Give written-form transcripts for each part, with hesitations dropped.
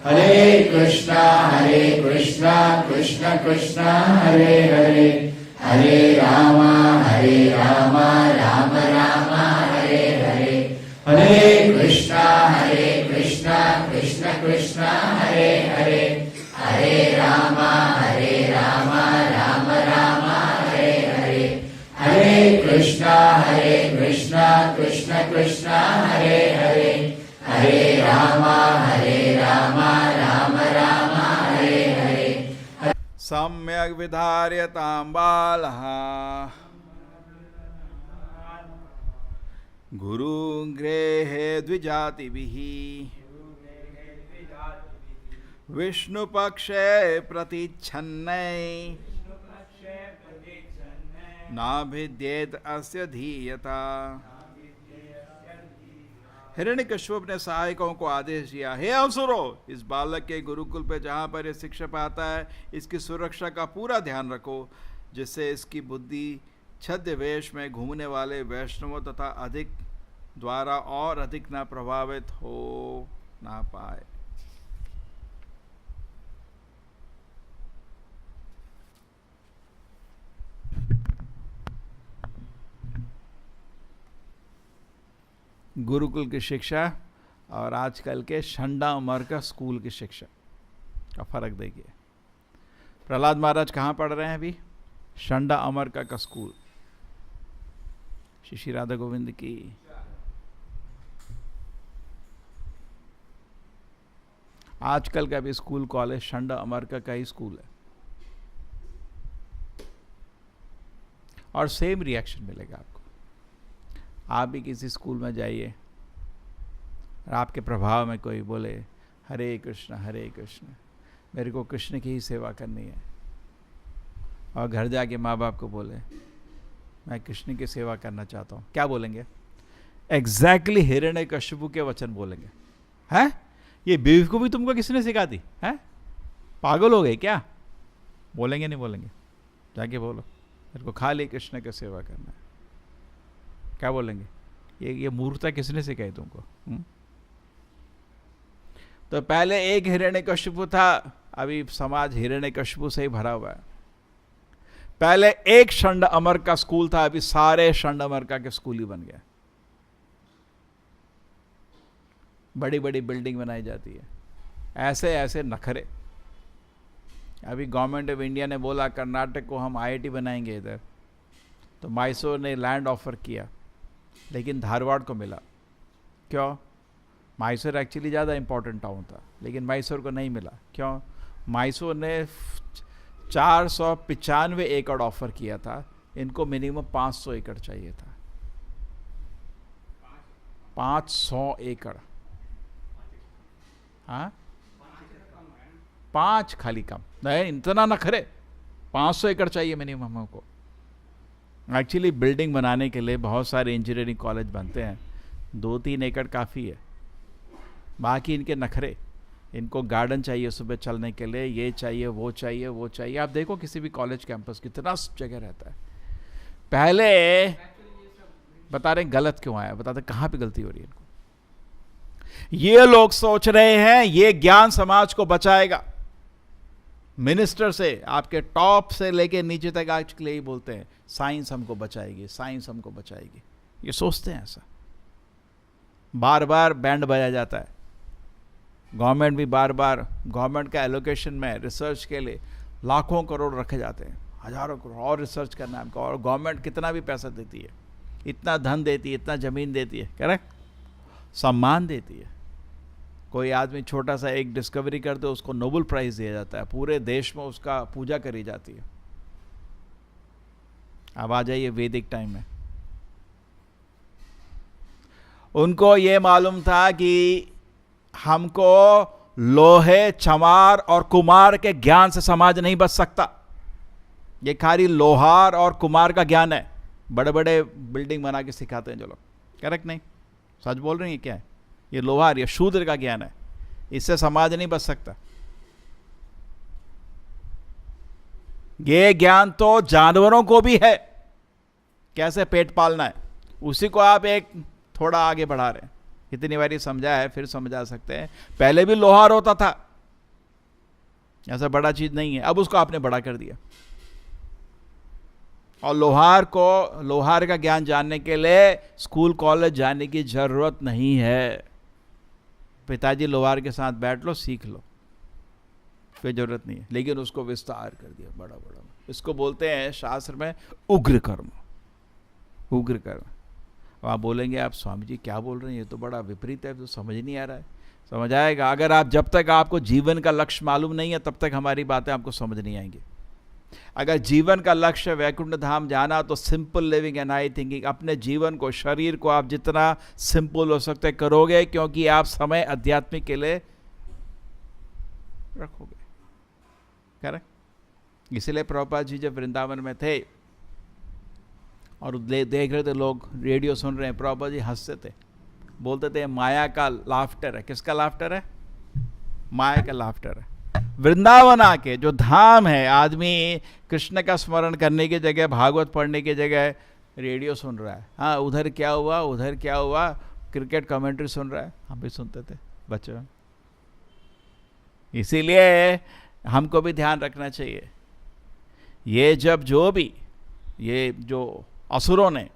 हरे कृष्णा कृष्ण कृष्ण हरे हरे, हरे राम राम राम हरे हरे, हरे कृष्णा कृष्ण कृष्ण हरे हरे, हरे राम राम राम हरे हरे, हरे कृष्णा कृष्ण कृष्ण हरे हरे, हरे राम राम राम हरे हरे। सम्यक विधार्यतां बालः गुरुं गृहे द्विजातिभिः, विष्णुपक्षे प्रतिच्छन्नै नाभिद्येत अस्य धीयता। हिरण्यकश्यप ने सहायकों को आदेश दिया, हे असुरों, इस बालक के गुरुकुल पे जहाँ पर ये शिक्षा पाता है इसकी सुरक्षा का पूरा ध्यान रखो, जिससे इसकी बुद्धि छद्म वेश में घूमने वाले वैष्णवों तथा अधिक द्वारा और अधिक न प्रभावित हो ना पाए। गुरुकुल की शिक्षा और आजकल के शंडा उमर का स्कूल की शिक्षा का फर्क देखिए। प्रहलाद महाराज कहाँ पढ़ रहे हैं अभी? शंडा अमर का स्कूल। श्री राधा गोविंद की। आजकल का भी स्कूल कॉलेज शंडा अमर का ही स्कूल है और सेम रिएक्शन मिलेगा आपको। आप भी किसी स्कूल में जाइए और आपके प्रभाव में कोई बोले हरे कृष्ण मेरे को कृष्ण की ही सेवा करनी है, और घर जाके माँ बाप को बोले मैं कृष्ण की सेवा करना चाहता हूँ, क्या बोलेंगे? एग्जैक्टली हिरण्यकश्यप के वचन बोलेंगे। हैं? ये बेवकूफ़ी तुमको किसने सिखा दी? हैं? पागल हो गए क्या? बोलेंगे नहीं बोलेंगे? जाके बोलो मेरे को खाली कृष्ण की सेवा करना है। क्या बोलेंगे? ये मूर्खता किसने सिखाई तुमको? तो पहले एक हिरण्यकश्यप था, अभी समाज हिरण्यकश्यप से ही भरा हुआ है। पहले एक शंड अमर का स्कूल था, अभी सारे शंड अमर के स्कूल ही बन गए। बड़ी बड़ी बिल्डिंग बनाई जाती है, ऐसे ऐसे नखरे। अभी गवर्नमेंट ऑफ इंडिया ने बोला कर्नाटक को हम आईआईटी बनाएंगे इधर, तो मैसूर ने लैंड ऑफर किया लेकिन धारवाड़ को मिला। क्यों? मैसूर एक्चुअली ज़्यादा इंपॉर्टेंट टाउन था लेकिन मैसूर को नहीं मिला। क्यों? मैसूर ने 495 एकड़ ऑफर किया था, इनको मिनिमम 500 एकड़ चाहिए था। 500 एकड़। हाँ, 5 खाली कम नहीं, इतना ना खरे। 500 एकड़ चाहिए मिनिमम हमको। एक्चुअली बिल्डिंग बनाने के लिए बहुत सारे इंजीनियरिंग कॉलेज बनते हैं, 2-3 एकड़ काफ़ी है। बाकी इनके नखरे, इनको गार्डन चाहिए सुबह चलने के लिए, ये चाहिए वो चाहिए वो चाहिए। आप देखो किसी भी कॉलेज कैंपस कितना जगह रहता है। पहले बता रहे गलत क्यों आया, बताते कहाँ पे गलती हो रही है इनको। ये लोग सोच रहे हैं ये ज्ञान समाज को बचाएगा। मिनिस्टर से आपके टॉप से लेके नीचे तक आज के लिए ही बोलते हैं साइंस हमको बचाएगी, साइंस हमको बचाएगी। ये सोचते हैं ऐसा, बार बार बैंड बजाया जाता है। गवर्नमेंट भी बार बार गवर्नमेंट का एलोकेशन में रिसर्च के लिए लाखों करोड़ रखे जाते हैं, हजारों करोड़ और रिसर्च करना है हमको। और गवर्नमेंट कितना भी पैसा देती है, इतना धन देती है, इतना ज़मीन देती है, करेक्ट, सम्मान देती है। कोई आदमी छोटा सा एक डिस्कवरी करते उसको नोबेल प्राइज़ दिया जाता है, पूरे देश में उसका पूजा करी जाती है। अब आ जाइए वैदिक टाइम में, उनको ये मालूम था कि हमको लोहे, चमार और कुमार के ज्ञान से समाज नहीं बच सकता। ये खाली लोहार और कुमार का ज्ञान है। बड़े बड़े बिल्डिंग बना के सिखाते हैं जो लोग, करेक्ट नहीं? सच बोल रही हैं क्या है? ये लोहार या शूद्र का ज्ञान है, इससे समाज नहीं बच सकता। ये ज्ञान तो जानवरों को भी है, कैसे पेट पालना है, उसी को आप एक थोड़ा आगे बढ़ा रहे हैं। इतनी बारी समझा है, फिर समझा सकते हैं। पहले भी लोहार होता था, ऐसा बड़ा चीज नहीं है। अब उसको आपने बड़ा कर दिया। और लोहार का ज्ञान जानने के लिए स्कूल कॉलेज जाने की जरूरत नहीं है। पिताजी लोहार के साथ बैठ लो, सीख लो, कोई जरूरत नहीं है। लेकिन उसको विस्तार कर दिया, बड़ा बड़ा। इसको बोलते हैं शास्त्र में उग्र कर्म। उग्र कर्म। आप बोलेंगे, आप स्वामी जी क्या बोल रहे हैं, ये तो बड़ा विपरीत है, तो समझ नहीं आ रहा है। समझ आएगा। अगर आप, जब तक आपको जीवन का लक्ष्य मालूम नहीं है, तब तक हमारी बातें आपको समझ नहीं आएंगी। अगर जीवन का लक्ष्य वैकुंठ धाम जाना, तो simple living and high thinking, अपने जीवन को, शरीर को आप जितना सिंपल हो सकते करोगे, क्योंकि आप समय आध्यात्मिक के लिए रखोगे। करेक्ट। इसलिए प्रभुपाद जी जब वृंदावन में थे और देख रहे थे लोग, रेडियो सुन रहे हैं, प्रभुपाद जी हंसते थे, बोलते थे माया का लाफ्टर है। किसका लाफ्टर है? माया का लाफ्टर है। वृंदावन आके जो धाम है, आदमी कृष्ण का स्मरण करने की जगह, भागवत पढ़ने की जगह रेडियो सुन रहा है। हाँ, उधर क्या हुआ, उधर क्या हुआ, क्रिकेट कमेंट्री सुन रहा है। हम भी सुनते थे बच्चों। इसीलिए हमको भी ध्यान रखना चाहिए। ये जो असुरों ने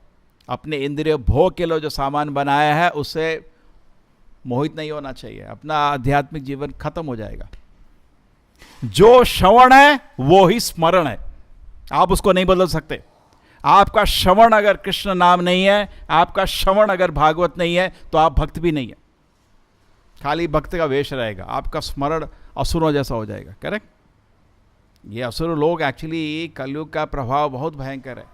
अपने इंद्रिय भोग के लिए जो सामान बनाया है, उससे मोहित नहीं होना चाहिए। अपना आध्यात्मिक जीवन खत्म हो जाएगा। जो श्रवण है वो ही स्मरण है। आप उसको नहीं बदल सकते। आपका श्रवण अगर कृष्ण नाम नहीं है, आपका श्रवण अगर भागवत नहीं है, तो आप भक्त भी नहीं है। खाली भक्त का वेश रहेगा। आपका स्मरण असुरों जैसा हो जाएगा। करेक्ट। ये असुर लोग एक्चुअली, कलयुग का प्रभाव बहुत भयंकर है।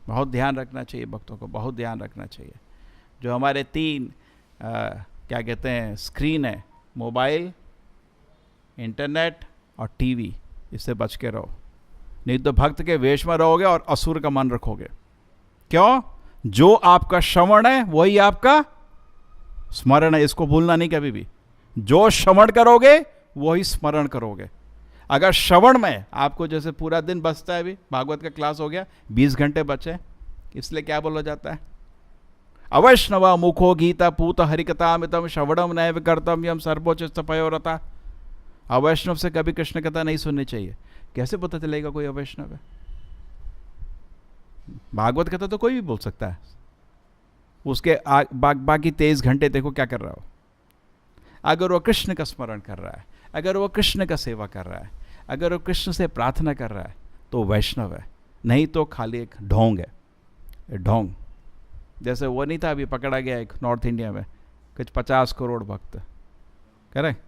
बहुत ध्यान रखना चाहिए भक्तों को, बहुत ध्यान रखना चाहिए। जो हमारे 3 क्या कहते हैं स्क्रीन है, मोबाइल, इंटरनेट और टीवी, इससे बच के रहो। नहीं तो भक्त के वेश में रहोगे और असुर का मन रखोगे। क्यों? जो आपका श्रवण है वही आपका स्मरण है। इसको भूलना नहीं कभी भी। जो श्रवण करोगे वही स्मरण करोगे। अगर श्रवण में आपको, जैसे पूरा दिन बचता है, अभी भागवत का क्लास हो गया, 20 घंटे बचे, इसलिए क्या बोला जाता है? अवैष्णवा मुखो गीता पूत हरिकथामितम श्रवणम नैव कर्तव्यम सर्वोच्च पयोरता। अवैष्णव से कभी कृष्ण कथा नहीं सुननी चाहिए। कैसे पता चलेगा कोई अवैष्णव है? भागवत कथा तो कोई भी बोल सकता है। उसके बाकी 23 घंटे देखो क्या कर रहा हो। अगर वो कृष्ण का स्मरण कर रहा है, अगर वो कृष्ण का सेवा कर रहा है, अगर वो कृष्ण से प्रार्थना कर रहा है, तो वैष्णव है। नहीं तो खाली एक ढोंग है। ढोंग जैसे वो नहीं था, अभी पकड़ा गया एक नॉर्थ इंडिया में, कुछ 50 करोड़ भक्त। करेक्ट।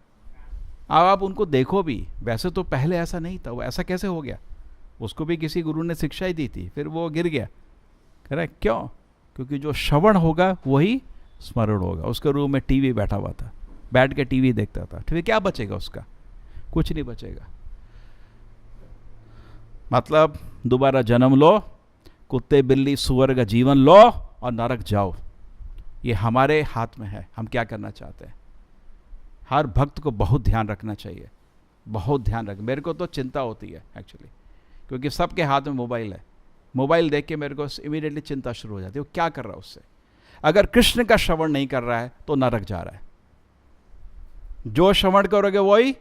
अब आप उनको देखो भी, वैसे तो पहले ऐसा नहीं था। वो ऐसा कैसे हो गया? उसको भी किसी गुरु ने शिक्षा ही दी थी, फिर वो गिर गया। करेक्ट। क्यों? क्योंकि जो श्रवण होगा वही स्मरण होगा। उसके रूम में टीवी बैठा हुआ था, बैठ के टीवी देखता था। फिर क्या बचेगा उसका? कुछ नहीं बचेगा। मतलब दोबारा जन्म लो, कुत्ते बिल्ली सुअर का जीवन लो और नरक जाओ। ये हमारे हाथ में है, हम क्या करना चाहते हैं। हर भक्त को बहुत ध्यान रखना चाहिए, बहुत ध्यान रख। मेरे को तो चिंता होती है एक्चुअली, क्योंकि सबके हाथ में मोबाइल है। मोबाइल देख के मेरे को इमीडिएटली चिंता शुरू हो जाती है, वो क्या कर रहा है उससे। अगर कृष्ण का श्रवण नहीं कर रहा है तो नरक जा रहा है। जो श्रवण करोगे वही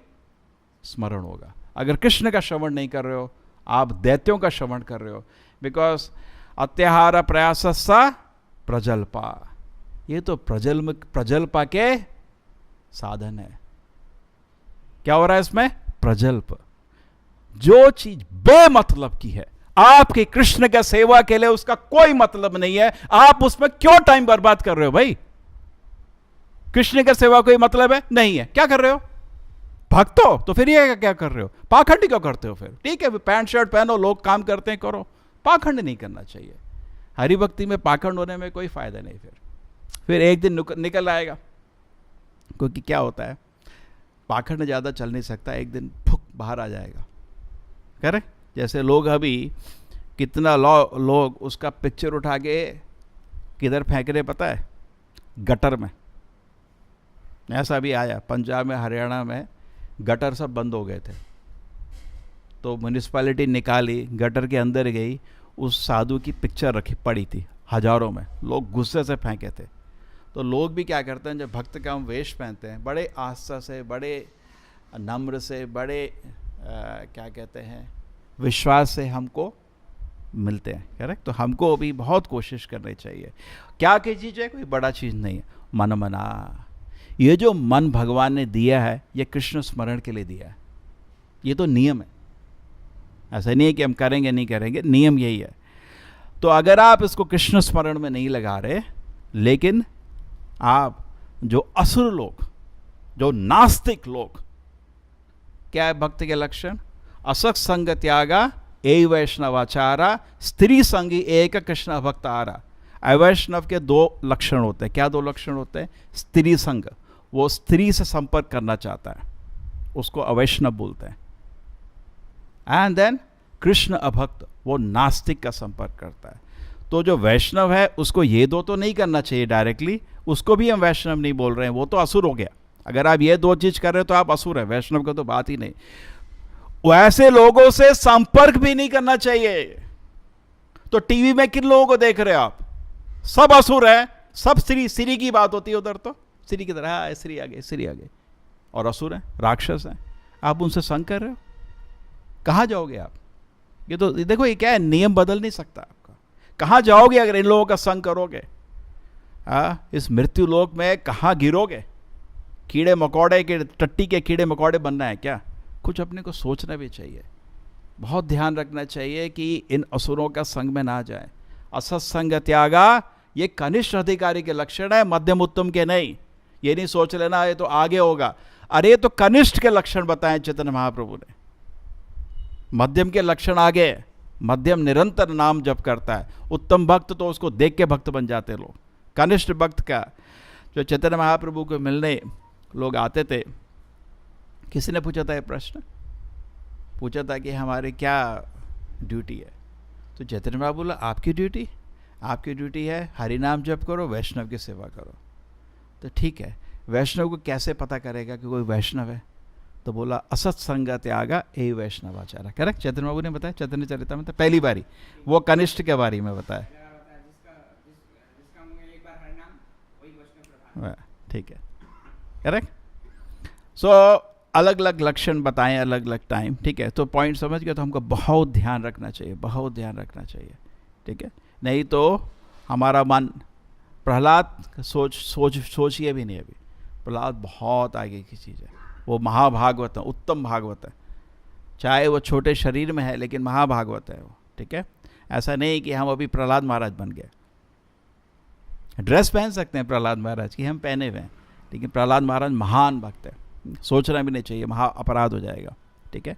स्मरण होगा। अगर कृष्ण का श्रवण नहीं कर रहे हो, आप दैत्यों का श्रवण कर रहे हो। बिकॉज अत्याहार प्रयासस्सा प्रजल्पा, ये तो प्रजल्पा के साधन है। क्या हो रहा है इसमें? प्रजल्प। जो चीज बेमतलब की है, आपके कृष्ण का सेवा के लिए उसका कोई मतलब नहीं है, आप उसमें क्यों टाइम बर्बाद कर रहे हो भाई? कृष्ण का सेवा कोई मतलब है नहीं है, क्या कर रहे हो? भक्त हो तो फिर ये क्या कर रहे हो? पाखंड क्यों करते हो? फिर ठीक है, पैंट शर्ट पहनो, लोग काम करते हैं, करो। पाखंड नहीं करना चाहिए। हरि भक्ति में पाखंड होने में कोई फायदा नहीं। फिर एक दिन निकल आएगा। क्योंकि क्या होता है, पाखंड ज़्यादा चल नहीं सकता, एक दिन फुक बाहर आ जाएगा। करेक्ट। जैसे लोग अभी कितना लोग उसका पिक्चर उठा के किधर फेंक रहे पता है? गटर में। ऐसा भी आया पंजाब में, हरियाणा में गटर सब बंद हो गए थे, तो म्यूनिसिपैलिटी निकाली, गटर के अंदर गई, उस साधु की पिक्चर रखी पड़ी थी, हजारों में लोग गुस्से से फेंके थे। तो लोग भी क्या करते हैं, जब भक्त का हम वेश पहनते हैं, बड़े आस्था से, बड़े नम्र से, बड़े क्या कहते हैं, विश्वास से हमको मिलते हैं। करेक्ट। तो हमको भी बहुत कोशिश करनी चाहिए। क्या की चीज़ है? कोई बड़ा चीज़ नहीं है। मन मना, ये जो मन भगवान ने दिया है ये कृष्ण स्मरण के लिए दिया है। ये तो नियम है, ऐसा नहीं है कि हम करेंगे नहीं करेंगे, नियम यही है। तो अगर आप इसको कृष्ण स्मरण में नहीं लगा रहे, लेकिन आप जो असुर लोग, जो नास्तिक लोग, क्या है भक्ति के लक्षण? असत संग त्यागा, ए वैष्णवाचारा, स्त्री संगी एक कृष्ण भक्त आरा। अवैष्णव के दो लक्षण होते हैं। क्या दो लक्षण होते हैं? स्त्री संग, वो स्त्री से संपर्क करना चाहता है, उसको अवैष्णव बोलते हैं। एंड देन कृष्ण अभक्त, वो नास्तिक का संपर्क करता है। तो जो वैष्णव है उसको ये दो तो नहीं करना चाहिए डायरेक्टली, उसको भी हम वैष्णव नहीं बोल रहे हैं, वो तो असुर हो गया। अगर आप ये दो चीज कर रहे हो तो आप असुर है, वैष्णव का तो बात ही नहीं। वैसे लोगों से संपर्क भी नहीं करना चाहिए। तो टीवी में किन लोगों को देख रहे हो आप? सब असुर है, सब स्त्री की बात होती है उधर, तो स्त्री की तरह स्त्री आगे, स्त्री आगे, और असुर है, राक्षस है। आप उनसे संग कर रहे हो, कहाँ जाओगे आप? ये तो देखो, ये क्या है, नियम बदल नहीं सकता आपका। कहाँ जाओगे अगर इन लोगों का संग करोगे? इस मृत्यु लोक में कहाँ गिरोगे? कीड़े मकोड़े के, टट्टी के कीड़े मकोड़े बनना है क्या? कुछ अपने को सोचना भी चाहिए, बहुत ध्यान रखना चाहिए कि इन असुरों का संग में ना जाए। असत संग त्यागा, ये कनिष्ठ अधिकारी के लक्षण है, मध्यम उत्तम के नहीं। ये नहीं सोच लेना ये तो आगे होगा। अरे तो कनिष्ठ के लक्षण बताएं चैतन्य महाप्रभु ने। मध्यम के लक्षण आगे, मध्यम निरंतर नाम जप करता है। उत्तम भक्त तो उसको देख के भक्त बन जाते लोग। कनिष्ठ भक्त का, जो चैतन्य महाप्रभु को मिलने लोग आते थे, किसी ने पूछा था ये प्रश्न, पूछा था कि हमारे क्या ड्यूटी है? तो चैतन्य महाप्रभु बोला, आपकी ड्यूटी है हरि नाम जप करो, वैष्णव की सेवा करो। तो ठीक है, वैष्णव को कैसे पता करेगा कि कोई वैष्णव है? तो बोला असत संग त्यागा, ए वैष्णवाचारा। करेक्ट, चैतन्य बाबू ने बताया चैतन्य चरितामृत में पहली बारी, वो कनिष्ठ के बारे में बताया। ठीक है, करेक्ट। सो अलग अलग लक्षण बताएं, अलग अलग टाइम। ठीक है, तो पॉइंट समझ गए। तो हमको बहुत ध्यान रखना चाहिए, बहुत ध्यान रखना चाहिए। ठीक है, नहीं तो हमारा मन, प्रहलाद सोचिए भी नहीं अभी। प्रहलाद बहुत आगे की चीज़ है, वो महाभागवत है, उत्तम भागवत है। चाहे वो छोटे शरीर में है लेकिन महाभागवत है वो। ठीक है, ऐसा नहीं कि हम अभी प्रहलाद महाराज बन गए। ड्रेस पहन सकते हैं प्रहलाद महाराज की, हम पहने हुए हैं, लेकिन प्रहलाद महाराज महान भक्त है, सोचना भी नहीं चाहिए, महा अपराध हो जाएगा। ठीक है,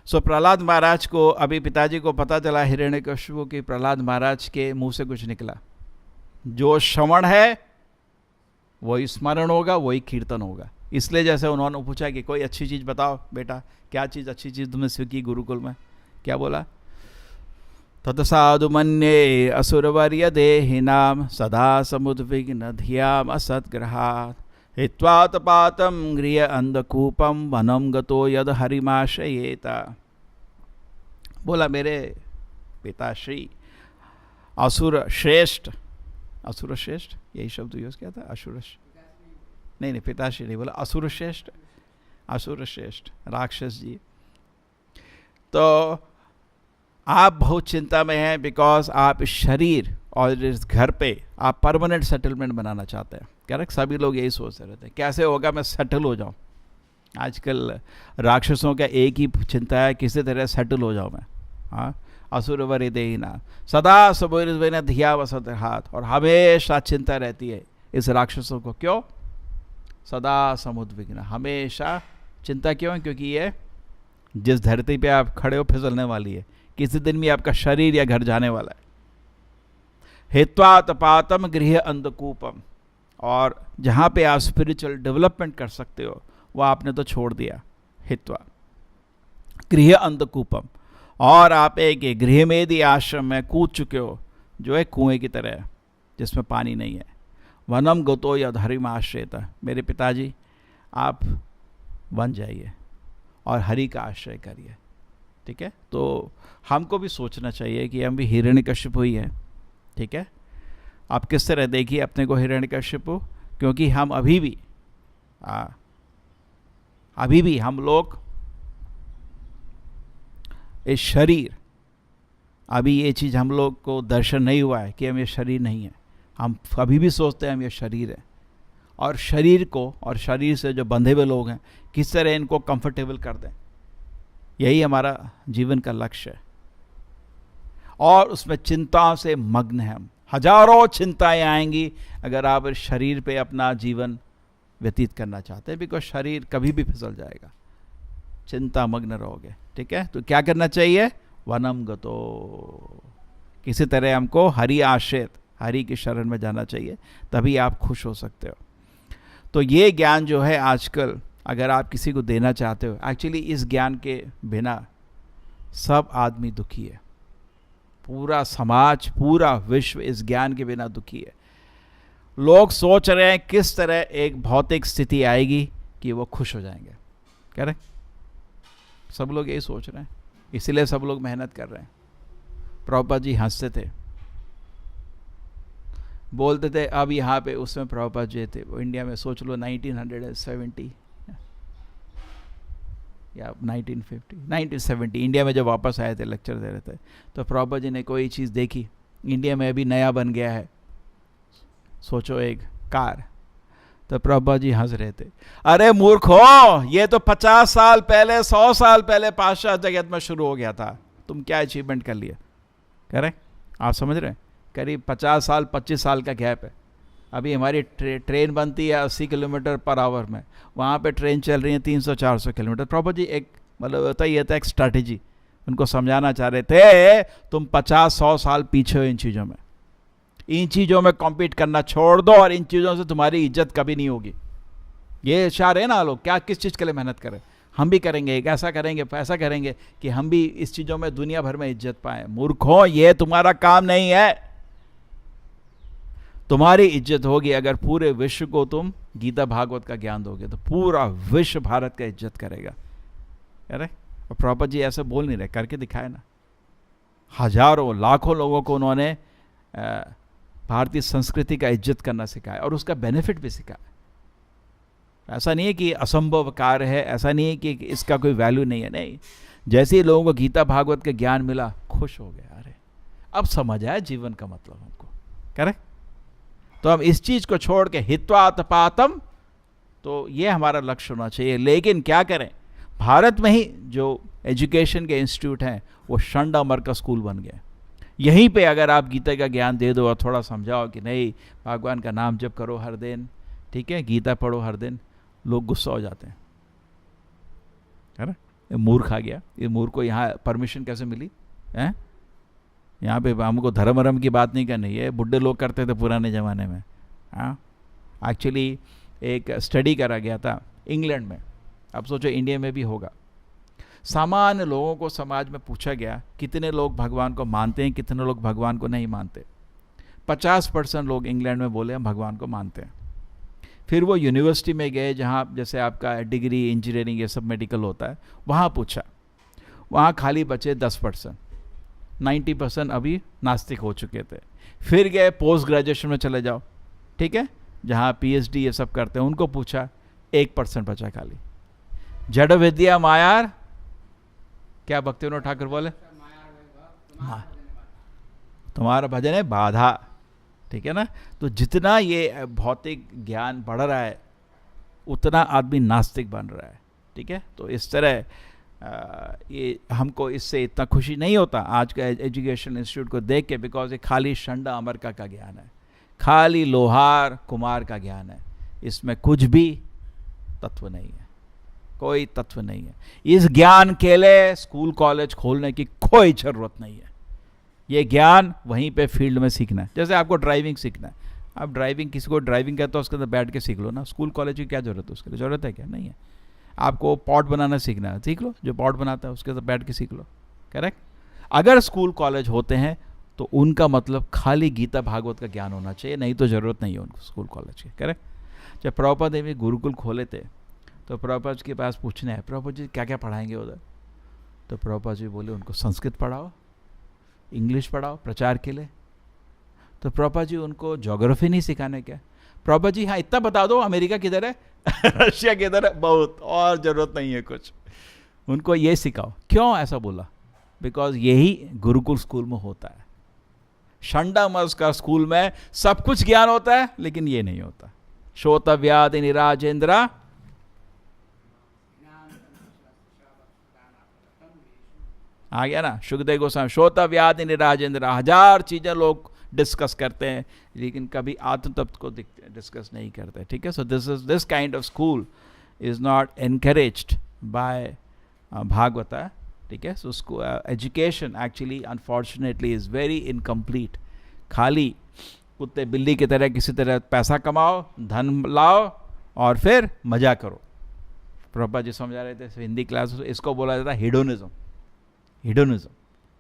सो प्रहलाद महाराज को अभी पिताजी को पता चला हिरण्यकशिपु की प्रहलाद महाराज के मुंह से कुछ निकला। जो श्रवण है वही स्मरण होगा, वही कीर्तन होगा। इसलिए जैसे उन्होंने पूछा कि कोई अच्छी चीज़ बताओ बेटा, क्या चीज़ अच्छी चीज़ तुमने सीखी गुरुकुल में? क्या बोला? तत्साधु मन्ये असुरवर्य देहिनाम सदा समुद्विग्न धियाम असद्ग्रहात् हित्वा तपातं गृह अंधकूपम वनम गतो यद हरिमाशयेता। बोला मेरे पिताश्री असुर श्रेष्ठ, असुर श्रेष्ठ यही शब्द यूज किया था, असुर नहीं पिताश्री नहीं बोला, असुर श्रेष्ठ, असुर श्रेष्ठ राक्षस जी। तो आप बहुत चिंता में हैं बिकॉज आप इस शरीर और इस घर पे आप परमानेंट सेटलमेंट बनाना चाहते हैं। करेक्ट, सभी लोग यही सोचते रहते हैं कैसे होगा मैं सेटल हो जाऊं। आजकल राक्षसों का एक ही चिंता है, किसी तरह सेटल हो जाऊं मैं। हाँ, असुर वरि देहिना सदा सबोर धिया वसत हाथ, और हमेशा चिंता रहती है इस राक्षसों को। क्यों? सदा समुद्विग्न, हमेशा चिंता क्यों? क्योंकि ये जिस धरती पे आप खड़े हो फिसलने वाली है, किसी दिन भी आपका शरीर या घर जाने वाला है। हित्वा तपातम गृह अंधकूपम, और जहाँ पे आप स्पिरिचुअल डेवलपमेंट कर सकते हो वो आपने तो छोड़ दिया। हित्वा गृह अंधकूपम, और आप एक गृहमेदी आश्रम में कूद चुके हो जो है कुएं की तरह है जिसमें पानी नहीं है। वनम गतो यद हरिम आश्रयता, मेरे पिताजी आप वन जाइए और हरि का आश्रय करिए। ठीक है, तो हमको भी सोचना चाहिए कि हम भी हिरण्यकशिपु ही हैं। ठीक है, आप किस तरह देखिए अपने को हिरण्यकशिपु, क्योंकि हम अभी भी अभी भी हम लोग इस शरीर, अभी ये चीज़ हम लोग को दर्शन नहीं हुआ है कि हम ये शरीर नहीं है। हम अभी भी सोचते हैं हम ये शरीर है, और शरीर को और शरीर से जो बंधे हुए लोग हैं किस तरह इनको कंफर्टेबल कर दें, यही हमारा जीवन का लक्ष्य है। और उसमें चिंता से मग्न है हम। हजारों चिंताएं आएंगी अगर आप इस शरीर पे अपना जीवन व्यतीत करना चाहते हैं, बिकॉज शरीर कभी भी फिसल जाएगा, चिंता मग्न रहोगे। ठीक है, तो क्या करना चाहिए? वनम गतो, किसी तरह हमको हरि आश्रित, हरि की शरण में जाना चाहिए, तभी आप खुश हो सकते हो। तो ये ज्ञान जो है आजकल अगर आप किसी को देना चाहते हो, एक्चुअली इस ज्ञान के बिना सब आदमी दुखी है, पूरा समाज, पूरा विश्व इस ज्ञान के बिना दुखी है। लोग सोच रहे हैं किस तरह एक भौतिक स्थिति आएगी कि वो खुश हो जाएंगे, कह रहे सब लोग यही सोच रहे हैं, इसलिए सब लोग मेहनत कर रहे हैं। प्रभुपाद जी हंसते थे, बोलते थे अब यहाँ पे, उसमें प्रभुपाद जी थे वो इंडिया में, सोच लो 1970 या 1970 इंडिया में जब वापस आए थे, लेक्चर दे रहे थे, तो प्रभुपाद जी ने कोई चीज़ देखी इंडिया में अभी नया बन गया है, सोचो एक कार, तो प्रभुपाद जी हंस रहे थे, अरे मूर्खो, ये तो 50 साल पहले, 100 साल पहले पाश्चात्य जगत में शुरू हो गया था, तुम क्या अचीवमेंट कर लिया? कह रहे आप समझ रहे हैं, करीब 50 साल 25 साल का गैप है। अभी हमारी ट्रेन बनती है 80 किलोमीटर पर आवर में, वहाँ पे ट्रेन चल रही है 300-400 किलोमीटर। प्रभुपाद जी एक मतलब होता ही था एक स्ट्रैटेजी, उनको समझाना चाह रहे थे तुम 50-100 साल पीछे हो इन चीज़ों में, इन चीज़ों में कॉम्पीट करना छोड़ दो और इन चीज़ों से तुम्हारी इज्जत कभी नहीं होगी। ये इशारे है ना, लोग क्या किस चीज़ के लिए मेहनत करें, हम भी करेंगे, एक ऐसा करेंगे, ऐसा करेंगे कि हम भी इस चीज़ों में दुनिया भर में इज्जत पाएं। मूर्खों, ये तुम्हारा काम नहीं है। तुम्हारी इज्जत होगी अगर पूरे विश्व को तुम गीता भागवत का ज्ञान दोगे, तो पूरा विश्व भारत का इज्जत करेगा। अरे और प्रभुपाद जी ऐसे बोल नहीं रहे, करके दिखाए ना। हजारों लाखों लोगों को उन्होंने भारतीय संस्कृति का इज्जत करना सिखाया और उसका बेनिफिट भी सिखाया। ऐसा नहीं है कि असंभव कार्य है, ऐसा नहीं है कि इसका कोई वैल्यू नहीं है, नहीं। जैसे ही लोगों को गीता भागवत का ज्ञान मिला, खुश हो गया, अरे अब समझ आया जीवन का मतलब हमको, करेक्ट। तो हम इस चीज को छोड़ के हित्वातपातम, तो ये हमारा लक्ष्य होना चाहिए। लेकिन क्या करें, भारत में ही जो एजुकेशन के इंस्टीट्यूट हैं वो षंड अमर का स्कूल बन गया। यहीं पे अगर आप गीता का ज्ञान दे दो और थोड़ा समझाओ कि नहीं भगवान का नाम जप करो हर दिन, ठीक है, गीता पढ़ो हर दिन, लोग गुस्सा हो जाते हैं, है ना। ये मूर्ख आ गया, ये मूर्ख को यहाँ परमिशन कैसे मिली है? यहाँ पे हमको धर्म वरम की बात नहीं करनी है, बुढ़े लोग करते थे पुराने ज़माने में। हाँ, एक्चुअली एक स्टडी करा गया था इंग्लैंड में, अब सोचो इंडिया में भी होगा। सामान्य लोगों को समाज में पूछा गया कितने लोग भगवान को मानते हैं, कितने लोग भगवान को नहीं मानते। 50% लोग इंग्लैंड में बोले हम भगवान को मानते हैं। फिर वो यूनिवर्सिटी में गए जहाँ जैसे आपका डिग्री इंजीनियरिंग ये सब मेडिकल होता है, वहाँ पूछा, वहाँ खाली बचे 10%, 90% अभी नास्तिक हो चुके थे। फिर गए पोस्ट ग्रेजुएशन में चले जाओ, ठीक है, जहाँ पीएचडी ये सब करते हैं, उनको पूछा 1% बचा खाली। जड़ विद्या मायार, क्या भक्तिविनोद ठाकुर बोले, हाँ, तुम्हारा भजन है बाधा, ठीक है ना। तो जितना ये भौतिक ज्ञान बढ़ रहा है उतना आदमी नास्तिक बन रहा है, ठीक है। तो इस तरह ये हमको इससे इतना खुशी नहीं होता आज का एजुकेशन इंस्टीट्यूट को देख के, बिकॉज ये खाली षंड अमर का ज्ञान है, खाली लोहार कुमार का ज्ञान है, इसमें कुछ भी तत्व नहीं है, कोई तत्व नहीं है। इस ज्ञान के लिए स्कूल कॉलेज खोलने की कोई ज़रूरत नहीं है। ये ज्ञान वहीं पे फील्ड में सीखना है। जैसे आपको ड्राइविंग सीखना है, आप ड्राइविंग, किसी को ड्राइविंग कहते हो उसके अंदर बैठ के सीख लो ना। स्कूल कॉलेज की क्या ज़रूरत है, उसके लिए ज़रूरत है क्या? नहीं है। आपको पॉट बनाना सीखना है, सीख लो, जो पॉट बनाता है उसके अंदर बैठ के सीख लो, करेक्ट। अगर स्कूल कॉलेज होते हैं तो उनका मतलब खाली गीता भागवत का ज्ञान होना चाहिए, नहीं तो ज़रूरत नहीं है उनको स्कूल कॉलेज की, करेक्ट। जब प्रभुपाद देवी गुरुकुल खोले थे तो प्रभुपाद के पास पूछने है, प्रभुपाद जी क्या क्या पढ़ाएंगे उधर? तो प्रभुपाद जी बोले उनको संस्कृत पढ़ाओ, इंग्लिश पढ़ाओ प्रचार के लिए। तो प्रभुपाद जी उनको ज्योग्राफी नहीं सिखाने क्या? प्रभु जी हाँ इतना बता दो, अमेरिका किधर है रशिया किधर है, बहुत, और जरूरत नहीं है कुछ। उनको ये सिखाओ। क्यों ऐसा बोला? बिकॉज यही गुरुकुल स्कूल में होता है। शंडा मस्कर स्कूल में सब कुछ ज्ञान होता है, लेकिन ये नहीं होता। श्रोतव्यादि निराजेंद्रा, आ गया ना सुखदेव गोस्वामी, श्रोतव्यादि निराजेंद्र, 1000 चीजें लोग डिस्कस करते हैं, लेकिन कभी आत्म तत्व को डिस्कस नहीं करते। ठीक है, so this kind of school is not encouraged by Bhagavata. ठीक है, सो उसको education actually unfortunately is very incomplete. खाली कुत्ते बिल्ली की तरह किसी तरह पैसा कमाओ, धन लाओ और फिर मजा करो। प्रभुपाद जी समझा रहे थे हिंदी क्लास में, इसको बोला जाता है हिडोनिज्म। हिडोनिज्म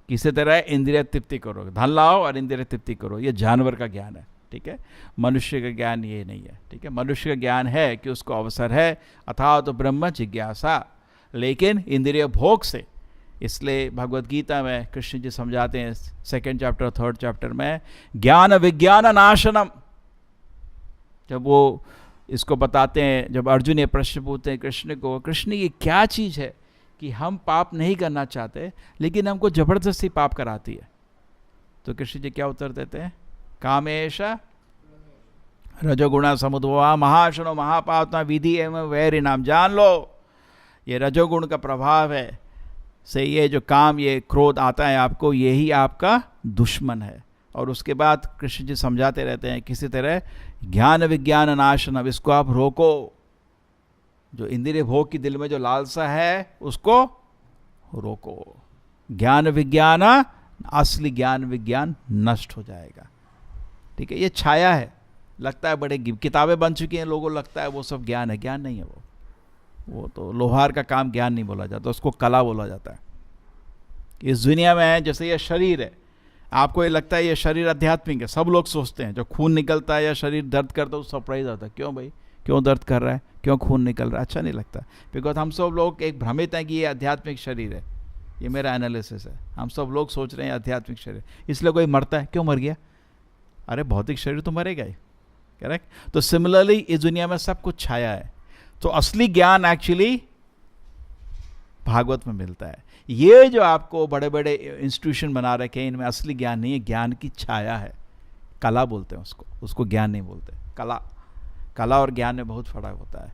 किसी तरह इंद्रिय तृप्ति करो, धन लाओ और इंद्रिय तृप्ति करो, ये जानवर का ज्ञान है। ठीक है, मनुष्य का ज्ञान ये नहीं है। ठीक है, मनुष्य का ज्ञान है कि उसको अवसर है अथात तो ब्रह्म जिज्ञासा, लेकिन इंद्रिय भोग से। इसलिए भगवद गीता में कृष्ण जी समझाते हैं 2nd चैप्टर 3rd चैप्टर में, ज्ञान विज्ञान नाशनम। जब वो इसको बताते हैं, जब अर्जुन ये प्रश्न पूछते हैं कृष्ण को, कृष्ण ये क्या चीज़ है कि हम पाप नहीं करना चाहते लेकिन हमको जबरदस्ती पाप कराती है? तो कृष्ण जी क्या उत्तर देते हैं? कामेश रजोगुणा समुद्भवा महाशनो महापापना विधि एवं वैरी नाम। जान लो ये रजोगुण का प्रभाव है, से ये जो काम, ये क्रोध आता है आपको, यही आपका दुश्मन है। और उसके बाद कृष्ण जी समझाते रहते हैं किसी तरह ज्ञान विज्ञान नाशनम, इसको आप रोको। जो इंद्रिय भोग की दिल में जो लालसा है उसको रोको। ज्ञान विज्ञान, असली ज्ञान विज्ञान नष्ट हो जाएगा। ठीक है, ये छाया है, लगता है बड़े किताबें बन चुकी हैं, लोगों को लगता है वो सब ज्ञान है। ज्ञान नहीं है वो तो लोहार का काम ज्ञान नहीं बोला जाता, उसको कला बोला जाता है। इस दुनिया में जैसे ये शरीर है, आपको ये लगता है ये शरीर आध्यात्मिक है, सब लोग सोचते हैं। जब खून निकलता है या शरीर दर्द करता है तो सरप्राइज आता है, क्यों भाई, क्यों दर्द कर रहा है, क्यों खून निकल रहा है? अच्छा नहीं लगता, बिकॉज हम सब लोग एक भ्रमित हैं कि ये आध्यात्मिक शरीर है। ये मेरा एनालिसिस है, हम सब लोग सोच रहे हैं आध्यात्मिक शरीर, इसलिए कोई मरता है, क्यों मर गया? अरे भौतिक शरीर तो मरेगा ही। करेक्ट। तो सिमिलरली इस दुनिया में सब कुछ छाया है। तो असली ज्ञान एक्चुअली भागवत में मिलता है। ये जो आपको बड़े बड़े इंस्टीट्यूशन बना रखे हैं, इनमें असली ज्ञान नहीं है, ज्ञान की छाया है। कला बोलते हैं उसको ज्ञान नहीं बोलते। कला और ज्ञान में बहुत फर्क होता है।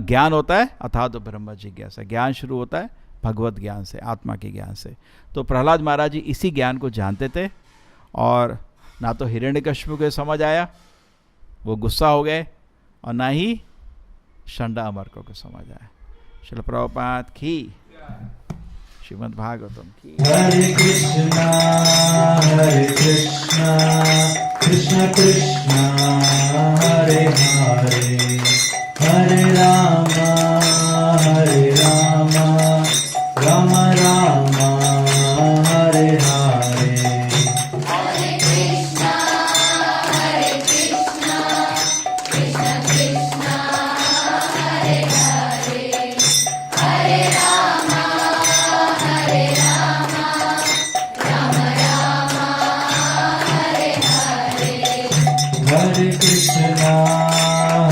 ज्ञान होता है अथात तो ब्रह्म जिज्ञासा, ज्ञान शुरू होता है भगवत ज्ञान से, आत्मा के ज्ञान से। तो प्रहलाद महाराज जी इसी ज्ञान को जानते थे, और ना तो हिरण्यकश्यप को समझ आया, वो गुस्सा हो गए, और ना ही शंडा अमरकों को समझ आया। श्रील प्रभुपाद की, श्रीमद् भागवतम की। हरे कृष्णा कृष्ण कृष्णा हरे हरे, हरे राम राम राम हरे हरे।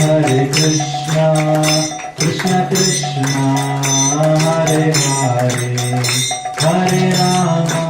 हरे कृष्णा कृष्ण कृष्णा हरे हरे, हरे राम